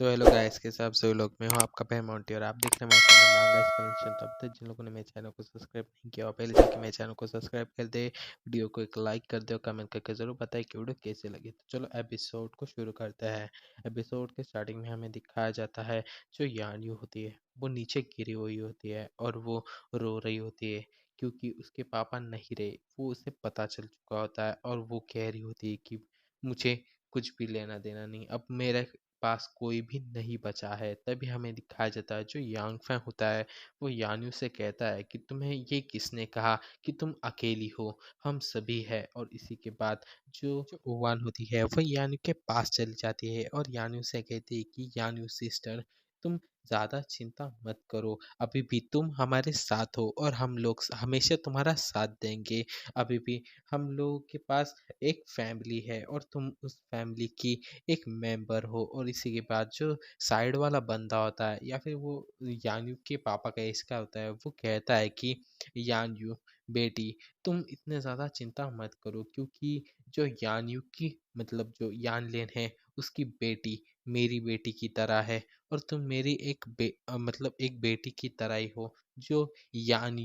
तो hello guys, कैसे आप सभी लोग। मैं हूं आपका भाई मोंटी और आप देख रहे हैं मेरे चैनल मांगा एक्सप्लेनेशन। तब तक जिन लोगों ने मेरे चैनल को सब्सक्राइब नहीं किया हो, पहले जाके मेरे चैनल को सब्सक्राइब कर दे, वीडियो को एक लाइक कर दे और कमेंट करके जरूर बताएं कि वीडियो कैसे लगी। तो चलो एपिसोड को शुरू करते हैं। एपिसोड के स्टार्टिंग में हमें दिखाया जाता है जो यान्यू होती है वो नीचे गिरी हुई होती है और वो रो रही होती है क्योंकि उसके पापा नहीं रहे। वो उसे पता चल चुका होता है और वो कह रही होती है कि मुझे कुछ भी लेना देना नहीं, अब मेरे पास कोई भी नहीं बचा है। तभी हमें दिखाया जाता है जो यांग फैंग होता है वो यान्यू से कहता है कि तुम्हें ये किसने कहा कि तुम अकेली हो, हम सभी है। और इसी के बाद जो ओवान होती है वो यान्यू के पास चली जाती है और यान्यू से कहती है कि यान्यू सिस्टर, तुम ज़्यादा चिंता मत करो, अभी भी तुम हमारे साथ हो और हम लोग हमेशा तुम्हारा साथ देंगे। अभी भी हम लोगों के पास एक फैमिली है और तुम उस फैमिली की एक मेंबर हो। और इसी के बाद जो साइड वाला बंदा होता है या फिर वो यान्यू के पापा का इसका होता है, वो कहता है कि यान्यू बेटी, तुम इतने ज़्यादा चिंता मत करो क्योंकि जो यान्यू की मतलब जो यान लेन है उसकी बेटी मेरी बेटी की तरह है और तुम मेरी मतलब एक बेटी की तरह ही हो। जो यान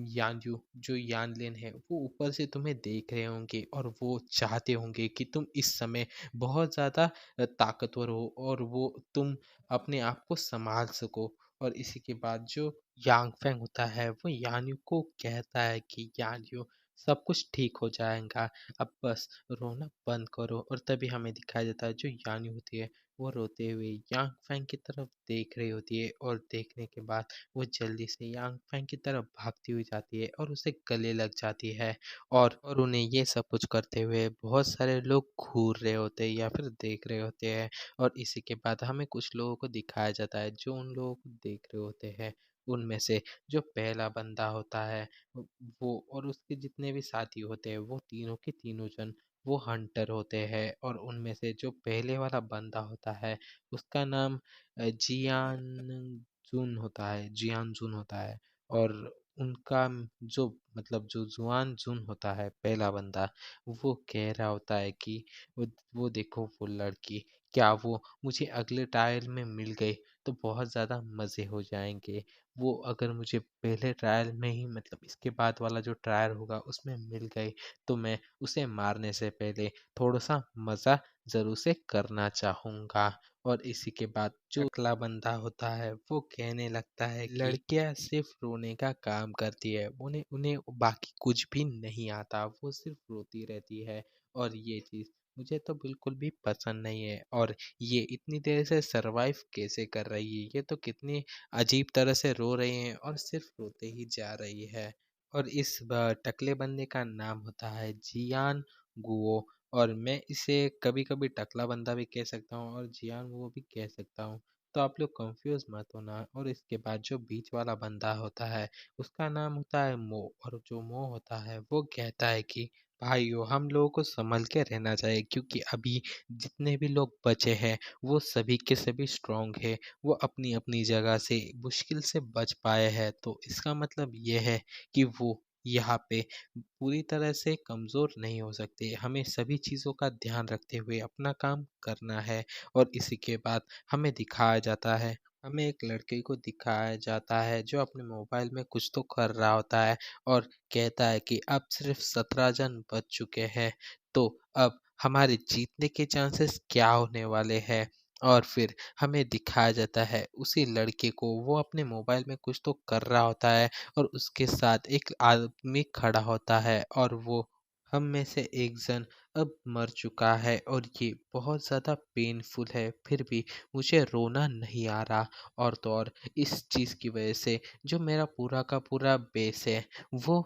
यान्यू जो यान लेन है वो ऊपर से तुम्हें देख रहे होंगे और वो चाहते होंगे कि तुम इस समय बहुत ज़्यादा ताकतवर हो और वो तुम अपने आप को संभाल सको। और इसी के बाद जो यांग फैंग होता है वो यान्यू को कहता है कि यान्यू, सब कुछ ठीक हो जाएगा, अब बस रोना बंद करो। और तभी हमें दिखाया जाता है जो यान्यू होती है वो रोते हुए यांग फैंग की तरफ देख रही होती है और देखने के बाद वो जल्दी से यांग फैंग की तरफ भागती हुई जाती है और उसे गले लग जाती है। और उन्हें ये सब कुछ करते हुए बहुत सारे लोग घूर रहे होते हैं या फिर देख रहे होते हैं। और इसी के बाद हमें कुछ लोगों को दिखाया जाता है जो उन लोगों को देख रहे होते हैं। उनमें से जो पहला बंदा होता है वो और उसके जितने भी साथी होते हैं वो तीनों के तीनों जन वो हंटर होते हैं। और उनमें से जो पहले वाला बंदा होता है उसका नाम जियान जुन होता है। और उनका जो मतलब जो जुआन जुन होता है पहला बंदा, वो कह रहा होता है कि वो देखो वो लड़की, क्या वो मुझे अगले ट्रायल में मिल गई तो बहुत ज़्यादा मज़े हो जाएंगे। वो अगर मुझे पहले ट्रायल में ही मतलब इसके बाद वाला जो ट्रायल होगा उसमें मिल गई तो मैं उसे मारने से पहले थोड़ा सा मज़ा ज़रूर से करना चाहूँगा। और इसी के बाद जो अगला बंदा होता है वो कहने लगता है कि लड़कियां सिर्फ रोने का काम करती है, उन्हें उन्हें बाकी कुछ भी नहीं आता, वो सिर्फ रोती रहती है। और ये चीज़ मुझे तो बिल्कुल भी पसंद नहीं है। और ये इतनी देर से सरवाइव कैसे कर रही है, ये तो कितनी अजीब तरह से रो रही है और सिर्फ रोते ही जा रही है। और इस टकले बंदे का नाम होता है जियान गुओ। और मैं इसे कभी कभी टकला बंदा भी कह सकता हूँ और जियान गुओ भी कह सकता हूँ, तो आप लोग कंफ्यूज मत होना। और इसके बाद जो बीच वाला बंदा होता है उसका नाम होता है मो। और जो मो होता है वो कहता है कि भाइयों, हम लोगों को संभल के रहना चाहिए क्योंकि अभी जितने भी लोग बचे हैं वो सभी के सभी स्ट्रांग है, वो अपनी अपनी जगह से मुश्किल से बच पाए हैं। तो इसका मतलब ये है कि वो यहाँ पे पूरी तरह से कमज़ोर नहीं हो सकते। हमें सभी चीज़ों का ध्यान रखते हुए अपना काम करना है। और इसी के बाद हमें एक लड़के को दिखाया जाता है जो अपने मोबाइल में कुछ तो कर रहा होता है और कहता है कि अब सिर्फ 17 जन बच चुके हैं, तो अब हमारे जीतने के चांसेस क्या होने वाले हैं। और फिर हमें दिखाया जाता है उसी लड़के को, वो अपने मोबाइल में कुछ तो कर रहा होता है और उसके साथ एक आदमी खड़ा होता है और वो हम में से एक जन अब मर चुका है और ये बहुत ज़्यादा पेनफुल है, फिर भी मुझे रोना नहीं आ रहा। और तो और इस चीज़ की वजह से जो मेरा पूरा का पूरा बेस है वो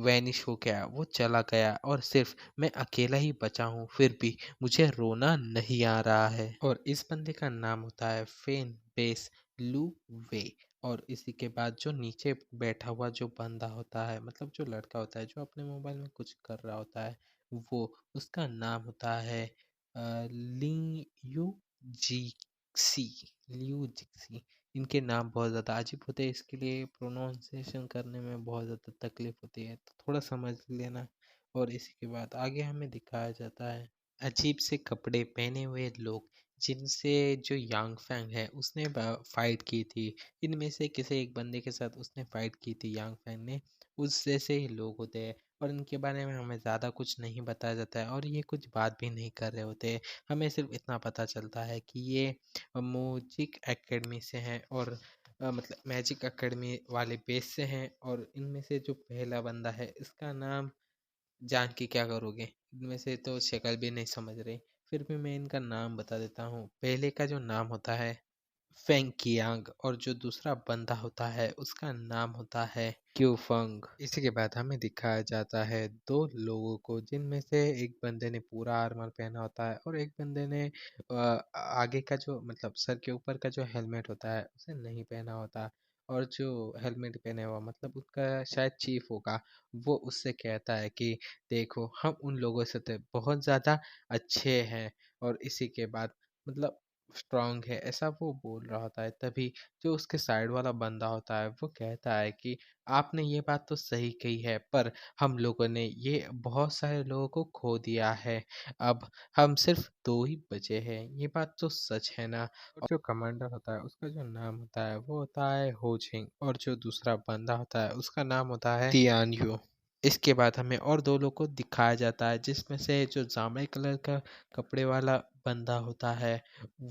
वैनिश हो गया, वो चला गया और सिर्फ मैं अकेला ही बचा हूँ, फिर भी मुझे रोना नहीं आ रहा है। और इस बंदे का नाम होता है फेन बेस लू वे। और इसी के बाद जो नीचे बैठा हुआ जो बंदा होता है मतलब जो लड़का होता है जो अपने मोबाइल में कुछ कर रहा होता है, वो उसका नाम होता है लियू जिक्सी लियू जिक्सी। इनके नाम बहुत ज़्यादा अजीब होते हैं, इसके लिए प्रोनाउंसिएशन करने में बहुत ज़्यादा तकलीफ होती है, तो थोड़ा समझ लेना। और इसी के बाद आगे हमें दिखाया जाता है अजीब से कपड़े पहने हुए लोग जिनसे जो यांग फैंग है उसने फाइट की थी। इनमें से किसी एक बंदे के साथ उसने फाइट की थी यांग फैंग ने। उस जैसे ही लोग होते हैं और इनके बारे में हमें ज़्यादा कुछ नहीं बताया जाता है और ये कुछ बात भी नहीं कर रहे होते। हमें सिर्फ इतना पता चलता है कि ये म्यूजिक एकेडमी से हैं और मतलब मैजिक एकेडमी वाले बेस से हैं। और इनमें से जो पहला बंदा है इसका नाम जान के क्या करोगे? इनमें से तो शक्ल भी नहीं समझ रहे। फिर भी मैं इनका नाम बता देता हूँ। पहले का जो नाम होता है फेंग कियांग और जो दूसरा बंदा होता है उसका नाम होता है क्यूफंग। इसी के बाद हमें दिखाया जाता है दो लोगों को, जिनमें से एक बंदे ने पूरा आर्मर पहना होता है और एक बंदे ने आगे का जो मतलब सर के ऊपर का जो हेलमेट होता है उसे नहीं पहना होता। और जो हेलमेट पहने हुआ मतलब उसका शायद चीफ होगा, वो उससे कहता है कि देखो हम उन लोगों से तो बहुत ज़्यादा अच्छे हैं और इसी के बाद मतलब स्ट्रांग है, ऐसा वो बोल रहा होता है। तभी जो उसके साइड वाला बंदा होता है वो कहता है कि आपने ये बात तो सही कही है, पर हम लोगों ने ये बहुत सारे लोगों को खो दिया है। अब हम सिर्फ दो ही बचे हैं, ये बात तो सच है ना? और जो कमांडर होता है उसका जो नाम होता है वो होता है हो चिंग और जो दूसरा बंदा होता है उसका नाम होता है तियान यू। इसके बाद हमें और दो लोग को दिखाया जाता है, जिसमें से जो जामुनी कलर का कपड़े वाला बंदा होता है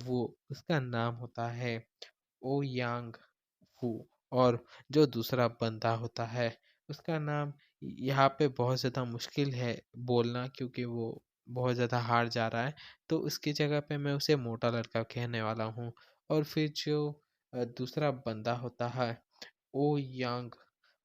वो उसका नाम होता है ओ यांग फू। और जो दूसरा बंदा होता है उसका नाम यहाँ पे बहुत ज़्यादा मुश्किल है बोलना, क्योंकि वो बहुत ज़्यादा हार जा रहा है, तो उसकी जगह पे मैं उसे मोटा लड़का कहने वाला हूँ। और फिर जो दूसरा बंदा होता है ओ यांग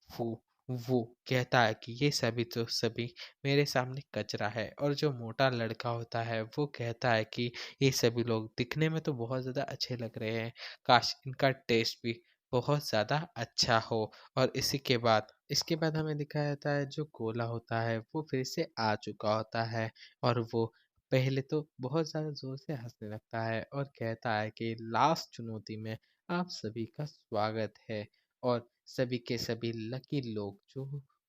फू, वो कहता है कि ये सभी तो सभी मेरे सामने कचरा है। और जो मोटा लड़का होता है वो कहता है कि ये सभी लोग दिखने में तो बहुत ज़्यादा अच्छे लग रहे हैं, काश इनका टेस्ट भी बहुत ज़्यादा अच्छा हो। और इसके बाद हमें दिखाया जाता है जो गोला होता है वो फिर से आ चुका होता है और वो पहले तो बहुत ज़्यादा ज़ोर से हंसने लगता है और कहता है कि लास्ट चुनौती में आप सभी का स्वागत है और सभी के सभी लकी लोग जो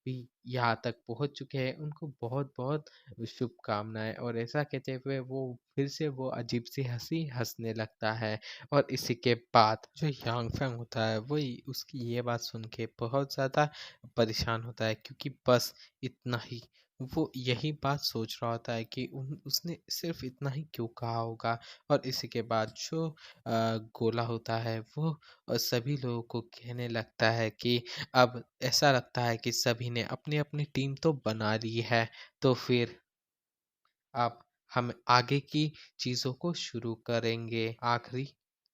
भी यहाँ तक पहुँच चुके हैं उनको बहुत बहुत शुभकामनाएं। और ऐसा कहते हुए वो फिर से वो अजीब सी हंसी हंसने लगता है। और इसी के बाद जो यांग फैंग होता है वो उसकी ये बात सुन के बहुत ज़्यादा परेशान होता है, क्योंकि बस इतना ही वो यही बात सोच रहा होता है कि उसने सिर्फ इतना ही क्यों कहा होगा। और इसी के बाद जो गोला होता है वो सभी लोगों को कहने लगता है कि अब ऐसा लगता है कि सभी ने अपनी अपनी टीम तो बना ली है, तो फिर अब हम आगे की चीज़ों को शुरू करेंगे। आखिरी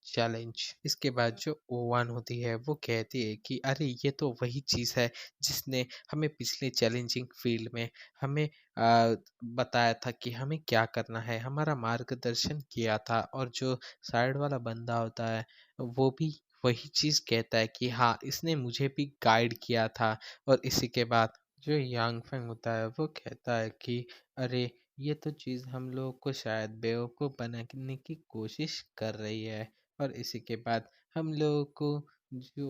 चैलेंज। इसके बाद जो ओवान होती है वो कहती है कि अरे ये तो वही चीज़ है जिसने हमें पिछले चैलेंजिंग फील्ड में हमें बताया था कि हमें क्या करना है, हमारा मार्गदर्शन किया था। और जो साइड वाला बंदा होता है वो भी वही चीज़ कहता है कि हाँ इसने मुझे भी गाइड किया था। और इसी के बाद जो यांग फेंग होता है वो कहता है कि अरे ये तो चीज़ हम लोगों को शायद बेवकूफ़ बनाने की कोशिश कर रही है। और इसी के बाद हम लोगों को जो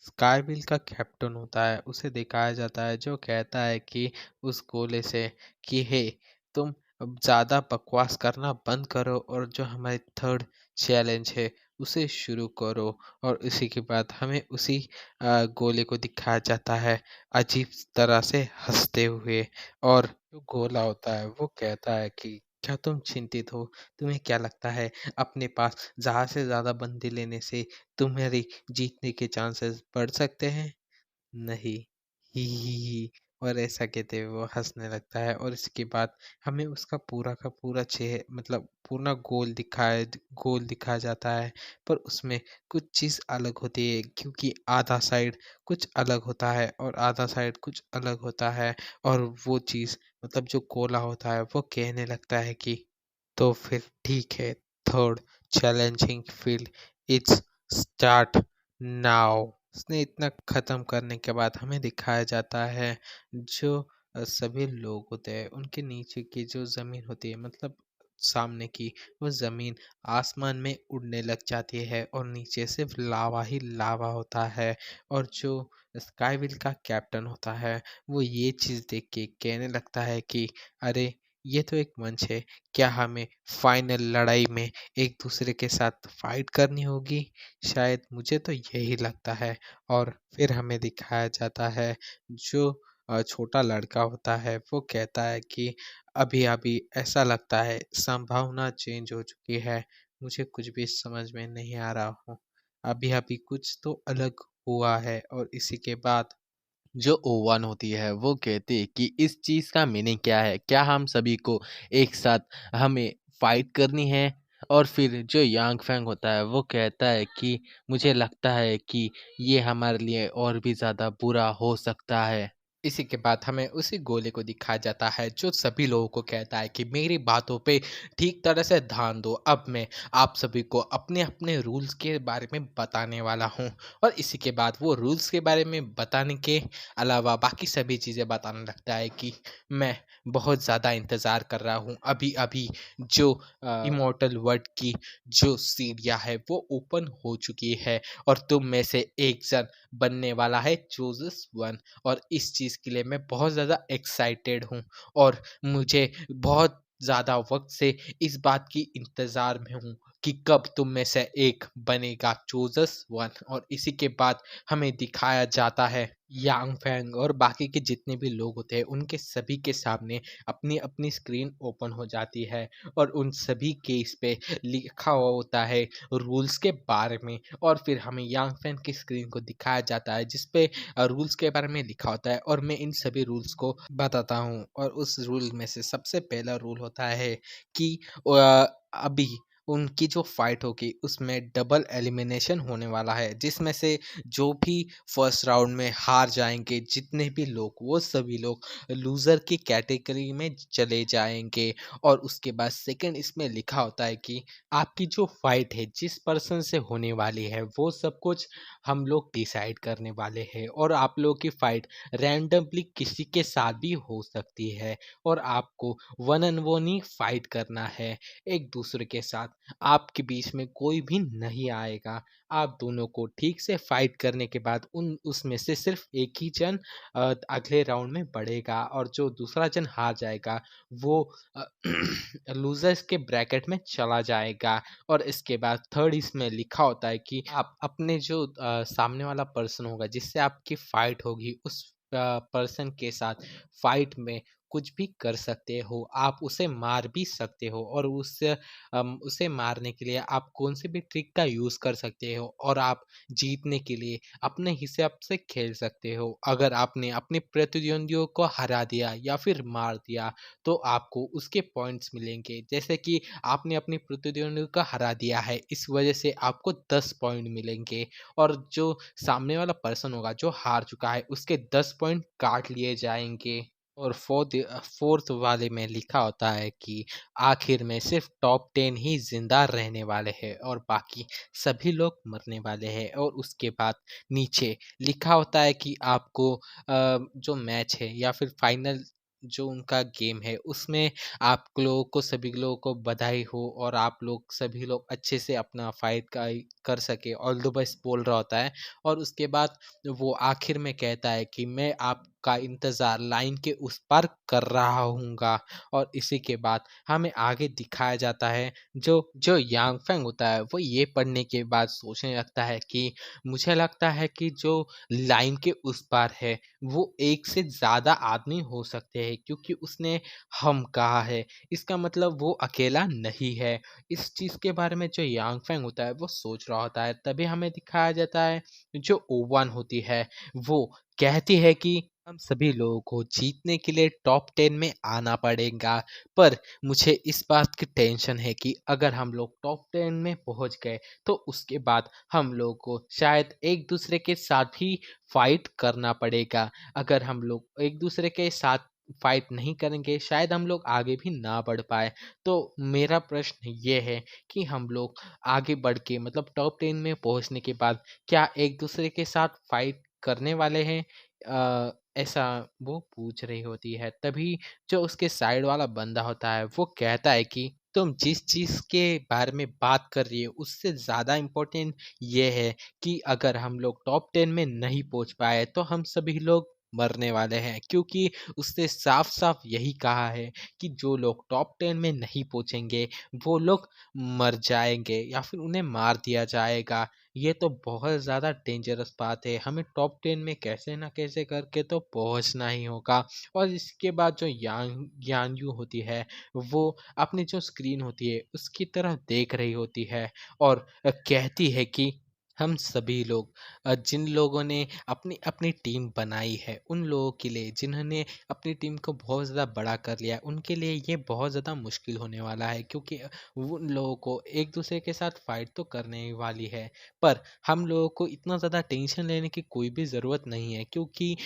स्काईविल का कैप्टन होता है उसे दिखाया जाता है, जो कहता है कि उस गोले से कि हे तुम अब ज़्यादा बकवास करना बंद करो और जो हमारी थर्ड चैलेंज है उसे शुरू करो। और इसी के बाद हमें उसी गोले को दिखाया जाता है अजीब तरह से हंसते हुए। और जो गोला होता है वो कहता है कि क्या तुम चिंतित हो? तुम्हें क्या लगता है अपने पास ज़्यादा से ज़्यादा बंदे लेने से तुम्हारी जीतने के चांसेस बढ़ सकते हैं? नहीं। ही। और ऐसा कहते हुए वो हँसने लगता है। और इसके बाद हमें उसका पूरा का पूरा मतलब पूरा गोल दिखाया जाता है, पर उसमें कुछ चीज़ अलग होती है, क्योंकि आधा साइड कुछ अलग होता है और आधा साइड कुछ अलग होता है। और वो चीज़ मतलब जो गोला होता है वो कहने लगता है कि तो फिर ठीक है, third challenging field it's start now. उसने इतना ख़त्म करने के बाद हमें दिखाया जाता है जो सभी लोग होते हैं उनके नीचे की जो ज़मीन होती है मतलब सामने की, वो ज़मीन आसमान में उड़ने लग जाती है और नीचे सिर्फ लावा ही लावा होता है। और जो स्काईविल का कैप्टन होता है वो ये चीज़ देख के कहने लगता है कि अरे ये तो एक मंच है। क्या हमें फाइनल लड़ाई में एक दूसरे के साथ फाइट करनी होगी? शायद मुझे तो यही लगता है। और फिर हमें दिखाया जाता है जो छोटा लड़का होता है वो कहता है कि अभी-अभी ऐसा लगता है संभावना चेंज हो चुकी है। मुझे कुछ भी समझ में नहीं आ रहा हूँ। अभी-अभी कुछ तो अलग हुआ है और इसी के बाद जो ओवन होती है वो कहती है कि इस चीज़ का मीनिंग क्या है? क्या हम सभी को एक साथ हमें फाइट करनी है? और फिर जो यांग फैंग होता है वो कहता है कि मुझे लगता है कि ये हमारे लिए और भी ज़्यादा बुरा हो सकता है। इसी के बाद हमें उसी गोले को दिखाया जाता है जो सभी लोगों को कहता है कि मेरी बातों पे ठीक तरह से ध्यान दो। अब मैं आप सभी को अपने अपने रूल्स के बारे में बताने वाला हूँ। और इसी के बाद वो रूल्स के बारे में बताने के अलावा बाकी सभी चीज़ें बताने लगता है कि मैं बहुत ज़्यादा इंतज़ार कर रहा हूँ। अभी अभी जो इमॉर्टल वर्ड की जो सीढ़ियाँ है वो ओपन हो चुकी है और तुम में से एक जन बनने वाला है चूज़स वन। और इस चीज़ के लिए मैं बहुत ज़्यादा एक्साइटेड हूँ और मुझे बहुत ज़्यादा वक़्त से इस बात की इंतज़ार में हूँ कि कब तुम में से एक बनेगा चूज़स वन। और इसी के बाद हमें दिखाया जाता है यांग फैंग और बाकी के जितने भी लोग होते हैं उनके सभी के सामने अपनी-अपनी स्क्रीन ओपन हो जाती है और उन सभी के इस पे लिखा हुआ होता है रूल्स के बारे में। और फिर हमें यांग फैंग की स्क्रीन को दिखाया जाता है जिस पे रूल्स के बारे में लिखा होता है और मैं इन सभी रूल्स को बताता हूँ। और उस रूल में से सबसे पहला रूल होता है कि अभी उनकी जो फाइट होगी उसमें डबल एलिमिनेशन होने वाला है जिसमें से जो भी फर्स्ट राउंड में हार जाएंगे जितने भी लोग वो सभी लोग लूज़र की कैटेगरी में चले जाएंगे। और उसके बाद सेकंड इसमें लिखा होता है कि आपकी जो फाइट है जिस पर्सन से होने वाली है वो सब कुछ हम लोग डिसाइड करने वाले हैं। और आप लोगों की फाइट रैंडमली किसी के साथ भी हो सकती है और आपको one and one he fight करना है एक दूसरे के साथ। आपके बीच में कोई भी नहीं आएगा। आप दोनों को ठीक से फाइट करने के बाद उन उसमें से सिर्फ एक ही जन अगले राउंड में बढ़ेगा और जो दूसरा जन हार जाएगा वो लूजर्स के ब्रैकेट में चला जाएगा। और इसके बाद थर्ड इसमें लिखा होता है कि आप अपने जो सामने वाला पर्सन होगा जिससे आपकी फाइट होगी उस पर्सन के साथ फाइट में कुछ भी कर सकते हो। आप उसे मार भी सकते हो और उसे मारने के लिए आप कौन से भी ट्रिक का यूज़ कर सकते हो और आप जीतने के लिए अपने हिसाब से खेल सकते हो। अगर आपने अपने प्रतिद्वंदियों को हरा दिया या फिर मार दिया तो आपको उसके पॉइंट्स मिलेंगे। जैसे कि आपने अपने प्रतिद्वंदी को हरा दिया है इस वजह से आपको 10 पॉइंट मिलेंगे और जो सामने वाला पर्सन होगा जो हार चुका है उसके 10 पॉइंट काट लिए जाएँगे। और फोर्थ वाले में लिखा होता है कि आखिर में सिर्फ टॉप 10 ही ज़िंदा रहने वाले हैं और बाकी सभी लोग मरने वाले हैं। और उसके बाद नीचे लिखा होता है कि आपको जो मैच है या फिर फाइनल जो उनका गेम है उसमें आप लोगों को सभी लोगों को बधाई हो और आप लोग सभी लोग अच्छे से अपना फाइट का कर सके ऑल द बेस्ट बोल रहा होता है। और उसके बाद वो आखिर में कहता है कि मैं आपका इंतज़ार लाइन के उस पार कर रहा हूँगा। और इसी के बाद हमें आगे दिखाया जाता है जो जो यांग फेंग होता है वो ये पढ़ने के बाद सोचने लगता है कि मुझे लगता है कि जो लाइन के उस पार है वो एक से ज़्यादा आदमी हो सकते हैं क्योंकि उसने हम कहा है इसका मतलब वो अकेला नहीं है। इस चीज़ के बारे में जो यांग फेंग होता है वो सोच रहा होता है तभी हमें दिखाया जाता है जो ओवन होती है वो कहती है कि हम सभी लोगों को जीतने के लिए टॉप 10 में आना पड़ेगा। पर मुझे इस बात की टेंशन है कि अगर हम लोग टॉप 10 में पहुंच गए तो उसके बाद हम लोग को शायद एक दूसरे के साथ ही फाइट करना पड़ेगा। अगर हम लोग एक दूसरे के साथ फाइट नहीं करेंगे शायद हम लोग आगे भी ना बढ़ पाए। तो मेरा प्रश्न ये है कि हम लोग आगे बढ़ के मतलब टॉप 10 में पहुंचने के बाद क्या एक दूसरे के साथ फाइट करने वाले हैं? ऐसा वो पूछ रही होती है। तभी जो उसके साइड वाला बंदा होता है वो कहता है कि तुम जिस चीज़ के बारे में बात कर रही हो उससे ज़्यादा इम्पोर्टेंट ये है कि अगर हम लोग टॉप 10 में नहीं पहुंच पाए तो हम सभी लोग मरने वाले हैं, क्योंकि उसने साफ-साफ यही कहा है कि जो लोग टॉप 10 में नहीं पहुँचेंगे, वो लोग मर जाएँगे या फिर उन्हें मार दिया जाएगा। ये तो बहुत ज़्यादा डेंजरस बात है, हमें टॉप 10 में कैसे न कैसे करके तो पहुँचना ही होगा। और इसके बाद जो यांग यू होती है, वो अपनी जो स्क्रीन होती है, उसकी तरफ देख रही होती है और कहती है कि हम सभी लोग जिन लोगों ने अपनी टीम बनाई है, उन लोगों के लिए जिन्होंने अपनी टीम को बहुत ज़्यादा बड़ा कर लिया है, उनके लिए ये बहुत ज़्यादा मुश्किल होने वाला है, क्योंकि वो उन लोगों को एक दूसरे के साथ फाइट तो करने ही वाली है। पर हम लोगों को इतना ज़्यादा टेंशन लेने की कोई भी ज़रूरत नहीं है, क्योंकि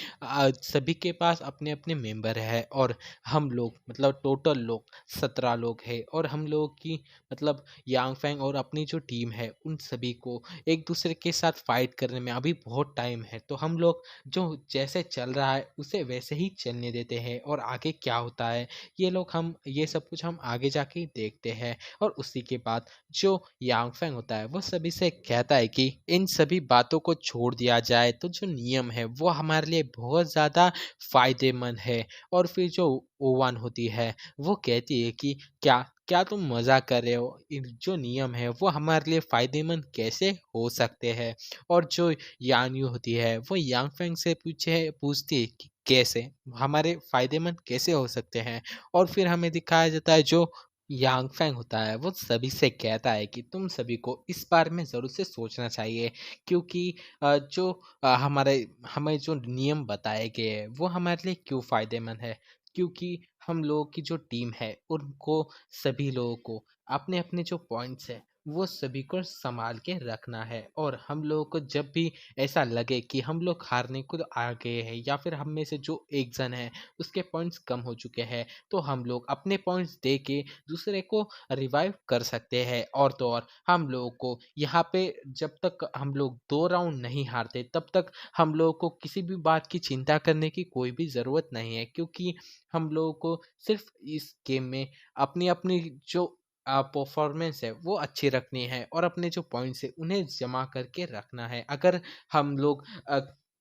सभी के पास अपने अपने मेंबर है और हम लोग मतलब टोटल लोग 17 लोग हैं और हम लोगों की मतलब यांग फैंग और अपनी जो टीम है, उन सभी को एक दूसरे के साथ फाइट करने में अभी बहुत टाइम है। तो हम लोग जो जैसे चल रहा है उसे वैसे ही चलने देते हैं और आगे क्या होता है ये सब कुछ हम आगे जाके देखते हैं। और उसी के बाद जो यांग फैंग होता है वो सभी से कहता है कि इन सभी बातों को छोड़ दिया जाए, तो जो नियम है वो हमारे लिए बहुत ज़्यादा फायदेमंद है। और फिर जो ओवान होती है वो कहती है कि क्या क्या तुम मज़ाक कर रहे हो? जो नियम है वो हमारे लिए फ़ायदेमंद कैसे हो सकते हैं? और जो यान यू होती है वो यांग फेंग से पूछती है कि कैसे? हमारे फ़ायदेमंद कैसे हो सकते हैं? और फिर हमें दिखाया जाता है जो यांग फेंग होता है वो सभी से कहता है कि तुम सभी को इस बारे में ज़रूर से सोचना चाहिए, क्योंकि जो हमारे हमें जो नियम बताए गए हैं वो हमारे लिए क्यों फ़ायदेमंद है? क्योंकि हम लोगों की जो टीम है उनको सभी लोगों को अपने-अपने जो पॉइंट्स हैं, वो सभी को सँभाल के रखना है। और हम लोगों को जब भी ऐसा लगे कि हम लोग हारने को आ गए हैं या फिर हम में से जो एक जन है, उसके पॉइंट्स कम हो चुके हैं, तो हम लोग अपने पॉइंट्स दे के दूसरे को रिवाइव कर सकते हैं। और तो और हम लोगों को यहाँ पे जब तक हम लोग 2 राउंड नहीं हारते, तब तक हम लोगों को किसी भी बात की चिंता करने की कोई भी ज़रूरत नहीं है, क्योंकि हम लोगों को सिर्फ़ इस गेम में अपनी-अपनी जो परफ़ॉर्मेंस है वो अच्छी रखनी है और अपने जो पॉइंट्स हैं उन्हें जमा करके रखना है। अगर हम लोग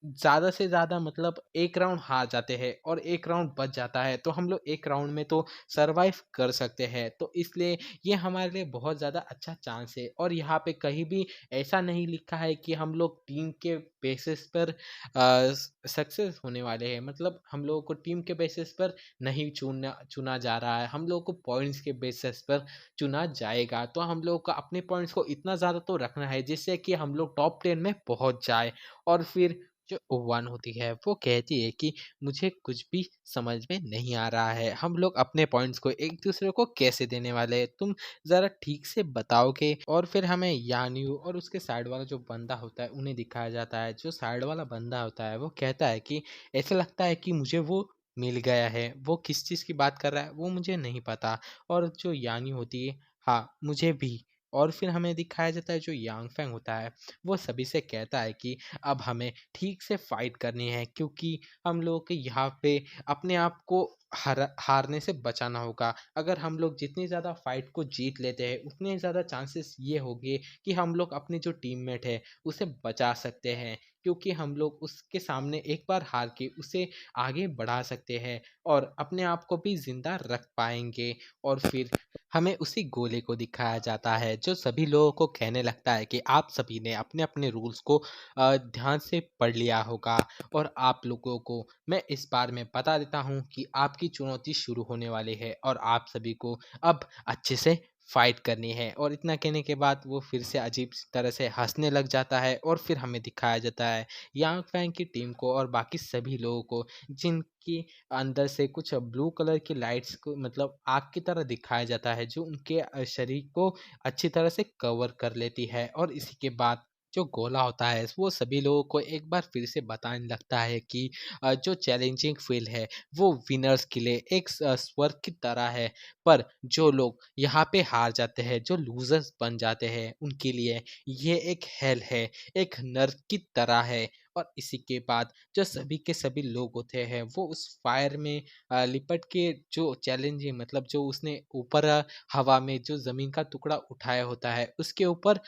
ज़्यादा से ज़्यादा मतलब 1 राउंड हार जाते हैं और 1 राउंड बच जाता है, तो हम लोग 1 राउंड में तो सर्वाइव कर सकते हैं। तो इसलिए ये हमारे लिए बहुत ज़्यादा अच्छा चांस है। और यहाँ पे कहीं भी ऐसा नहीं लिखा है कि हम लोग टीम के बेसिस पर सक्सेस होने वाले हैं, मतलब हम लोगों को टीम के बेसिस पर नहीं चुना चुना जा रहा है, हम लोगों को पॉइंट्स के बेसिस पर चुना जाएगा। तो हम लोगों को अपने पॉइंट्स को इतना ज़्यादा तो रखना है जिससे कि हम लोग टॉप 10 में पहुंच जाए। और फिर जो वन होती है वो कहती है कि मुझे कुछ भी समझ में नहीं आ रहा है, हम लोग अपने पॉइंट्स को एक दूसरे को कैसे देने वाले हैं, तुम ज़रा ठीक से बताओगे? और फिर हमें यान्यू और उसके साइड वाला जो बंदा होता है उन्हें दिखाया जाता है। जो साइड वाला बंदा होता है वो कहता है कि ऐसा लगता है कि मुझे वो मिल गया है, वो किस चीज़ की बात कर रहा है वो मुझे नहीं पता। और जो यान्यू होती है, हाँ मुझे भी। और फिर हमें दिखाया जाता है जो यांग फैंग होता है वो सभी से कहता है कि अब हमें ठीक से फाइट करनी है, क्योंकि हम लोगों के यहाँ पे अपने आप को हारने से बचाना होगा। अगर हम लोग जितनी ज़्यादा फाइट को जीत लेते हैं, उतने ज़्यादा चांसेस ये होंगे कि हम लोग अपने जो टीममेट है उसे बचा सकते हैं, क्योंकि हम लोग उसके सामने एक बार हार के उसे आगे बढ़ा सकते हैं और अपने आप को भी ज़िंदा रख पाएँगे। और फिर हमें उसी गोले को दिखाया जाता है जो सभी लोगों को कहने लगता है कि आप सभी ने अपने-अपने रूल्स को ध्यान से पढ़ लिया होगा, और आप लोगों को मैं इस बार में बता देता हूँ कि आपकी चुनौती शुरू होने वाली है और आप सभी को अब अच्छे से फाइट करनी है। और इतना कहने के बाद वो फिर से अजीब सी तरह से हँसने लग जाता है और फिर हमें दिखाया जाता है यांग फैंग की टीम को और बाकी सभी लोगों को, जिनकी अंदर से कुछ ब्लू कलर की लाइट्स को मतलब आग की तरह दिखाया जाता है, जो उनके शरीर को अच्छी तरह से कवर कर लेती है। और इसी के बाद जो गोला होता है वो सभी लोगों को एक बार फिर से बताने लगता है कि जो चैलेंजिंग फील्ड है वो विनर्स के लिए एक स्वर्ग की तरह है, पर जो लोग यहाँ पे हार जाते हैं, जो लूजर्स बन जाते हैं, उनके लिए ये एक हेल है, एक नर्क की तरह है। और इसी के बाद जो सभी के सभी लोग होते हैं वो उस फायर में लिपट के जो चैलेंजिंग मतलब जो उसने ऊपर हवा में जो ज़मीन का टुकड़ा उठाया होता है उसके ऊपर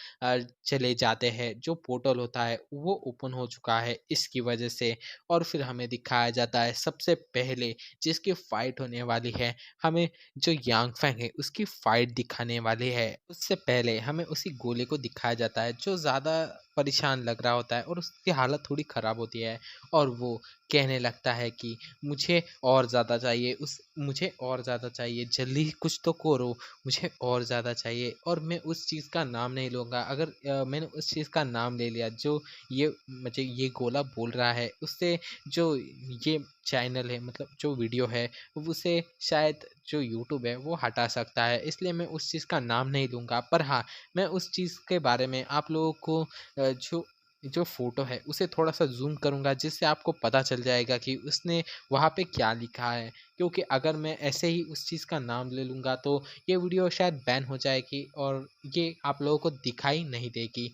चले जाते हैं। जो पोर्टल होता है वो ओपन हो चुका है इसकी वजह से। और फिर हमें दिखाया जाता है सबसे पहले जिसकी फाइट होने वाली है, हमें जो यांग फैंग है उसकी फाइट दिखाने वाली है। उससे पहले हमें उसी गोले को दिखाया जाता है जो ज़्यादा परेशान लग रहा होता है और उसकी हालत थोड़ी ख़राब होती है और वो कहने लगता है कि मुझे और ज़्यादा चाहिए, मुझे और ज़्यादा चाहिए, जल्दी कुछ तो करो, मुझे और ज़्यादा चाहिए और मैं उस चीज़ का नाम नहीं लूँगा। अगर मैंने उस चीज़ का नाम ले लिया जो ये मुझे ये गोला बोल रहा है, उससे जो ये चैनल है मतलब जो वीडियो है उसे शायद जो यूट्यूब है वो हटा सकता है, इसलिए मैं उस चीज़ का नाम नहीं लूँगा। पर हाँ, मैं उस चीज़ के बारे में आप लोगों को जो जो फ़ोटो है उसे थोड़ा-सा ज़ूम करूँगा जिससे आपको पता चल जाएगा कि उसने वहाँ पे क्या लिखा है। क्योंकि अगर मैं ऐसे ही उस चीज़ का नाम ले लूँगा तो ये वीडियो शायद बैन हो जाएगी और ये आप लोगों को दिखाई नहीं देगी।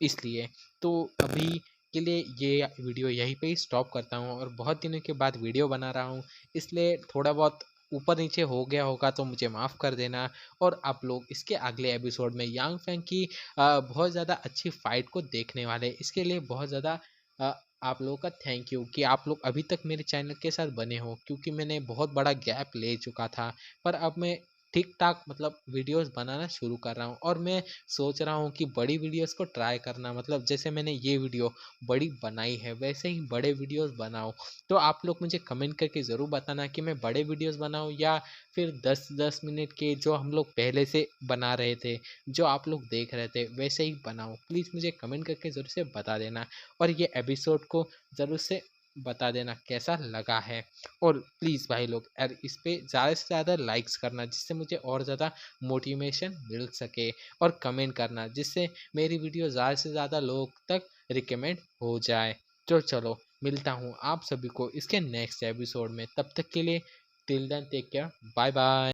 इसलिए तो अभी के लिए ये वीडियो यहीं पे ही स्टॉप करता हूँ और बहुत दिनों के बाद वीडियो बना रहा हूँ, इसलिए थोड़ा बहुत ऊपर नीचे हो गया होगा तो मुझे माफ़ कर देना। और आप लोग इसके अगले एपिसोड में यांग फैंग की बहुत ज़्यादा अच्छी फाइट को देखने वाले हैं। इसके लिए बहुत ज़्यादा अ, आप लोगों का थैंक यू कि आप लोग अभी तक मेरे चैनल के साथ बने हो, क्योंकि मैंने बहुत बड़ा गैप ले चुका था। पर अब मैं ठीक ठाक मतलब वीडियोस बनाना शुरू कर रहा हूँ और मैं सोच रहा हूँ कि बड़ी वीडियोस को ट्राई करना, मतलब जैसे मैंने ये वीडियो बड़ी बनाई है वैसे ही बड़े वीडियोस बनाओ। तो आप लोग मुझे कमेंट करके ज़रूर बताना कि मैं बड़े वीडियोस बनाऊँ या फिर 10-10 मिनट के जो हम लोग पहले से बना रहे थे, जो आप लोग देख रहे थे वैसे ही बनाऊँ। प्लीज़ मुझे कमेंट करके ज़रूर से बता देना और ये एपिसोड को ज़रूर से बता देना कैसा लगा है। और प्लीज़ भाई लोग यार इस पे ज़्यादा से ज़्यादा लाइक्स करना जिससे मुझे और ज़्यादा मोटिवेशन मिल सके, और कमेंट करना जिससे मेरी वीडियो ज़्यादा से ज़्यादा लोग तक रिकमेंड हो जाए। तो चलो मिलता हूँ आप सभी को इसके नेक्स्ट एपिसोड में, तब तक के लिए till then take care, bye bye.